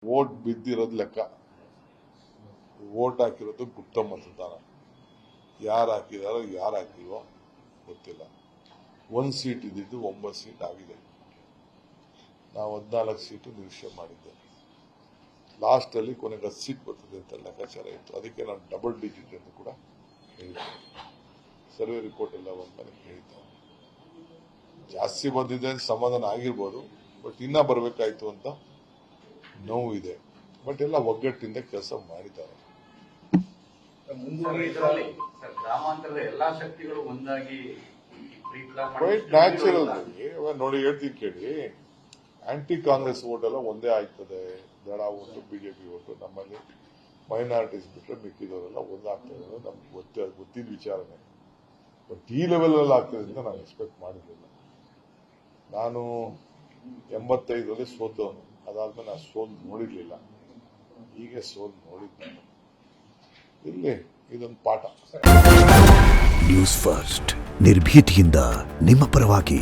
Vote ಬಿದ್ದಿರೋದು ಲೆಕ್ಕ, vote ಹಾಕಿರೋದು ಗುಪ್ತ ಮತದಾನ. ಯಾರು ಹಾಕಿದಾರೋ ಯಾರು ಹಾಕಿಲ್ವೋ ಗೊತ್ತಿಲ್ಲ. 1 ಸೀಟ್ ಇದ್ದಿದ್ದು 9 ಸೀಟ್ ಆಗಿದೆ. ನಾವು 14 ಸೀಟು ನಿರೀಕ್ಷೆ ಮಾಡಿದ್ದೆ. ಲಾಸ್ಟ್ ಅಲ್ಲಿ ಕೊನೆಗೆ 10 ಸೀಟ್ ಬರ್ತದೆ ಅಂತ ಲೆಕ್ಕಾಚಾರ ಇತ್ತು. ಅದಕ್ಕೆ ನಾನು ಡಬಲ್ ಡಿಜಿಟ್ ಎಂದು ಕೂಡ ಹೇಳಿದ್ದೆ. ಸರ್ವೆ ರಿಪೋರ್ಟ್ ಎಲ್ಲ ಬಂದ್ಮೇಲೆ ಹೇಳಿದ್ದೆ. ಜಾಸ್ತಿ ಬಂದಿದೆ ಸಮಾಧಾನ ಆಗಿರ್ಬೋದು, ಬಟ್ ಇನ್ನ ಬರಬೇಕಾಯ್ತು ಅಂತ ನೋವು ಇದೆ. ಬಟ್ ಎಲ್ಲ ಒಗ್ಗಟ್ಟಿಂದ ಕೆಲಸ ಮಾಡಿದ್ದಾರೆ. ಗ್ರಾಮಾಂತರದ ಎಲ್ಲಾ ಶಕ್ತಿಗಳು ಒಂದಾಗಿ ನ್ಯಾಚುರಲ್ ನೋಡಿ ಹೇಳ್ತೀನಿ ಕೇಳಿ. ಆಂಟಿ ಕಾಂಗ್ರೆಸ್ ವೋಟ್ ಎಲ್ಲ ಒಂದೇ ಆಗ್ತದೆ. ದಳ ಓಟು, ಬಿಜೆಪಿ ಓಟು, ನಮ್ಮಲ್ಲಿ ಮೈನಾರಿಟೀಸ್ ಬಿಟ್ಟರೆ ಮಿಕ್ಕಿದವರೆಲ್ಲ ಒಂದಾಗ್ತದೆ. ನಮ್ಗೆ ಗೊತ್ತಿದ್ದ ವಿಚಾರನೆ. ಬಟ್ ಈ ಲೆವೆಲ್ ಅಲ್ಲಿ ಆಗ್ತದೆ ಅಂತ ನಾನು ಎಕ್ಸ್ಪೆಕ್ಟ್ ಮಾಡಿರಲಿಲ್ಲ. ನಾನು 85ರಲ್ಲಿ ಸೋತವನು. ಅದಾದ್ಮೇಲೆ ನಾನು ಸೋಲ್ ನೋಡಿರ್ಲಿಲ್ಲ. ಹೀಗೆ ಸೋಲ್ ನೋಡಿದ್ದೆ. ಇಲ್ಲಿ ಇದೊಂದು ಪಾಠ. ನ್ಯೂಸ್ ಫಸ್ಟ್ ನಿರ್ಭೀತಿಯಿಂದ ನಿಮ್ಮ ಪರವಾಗಿ.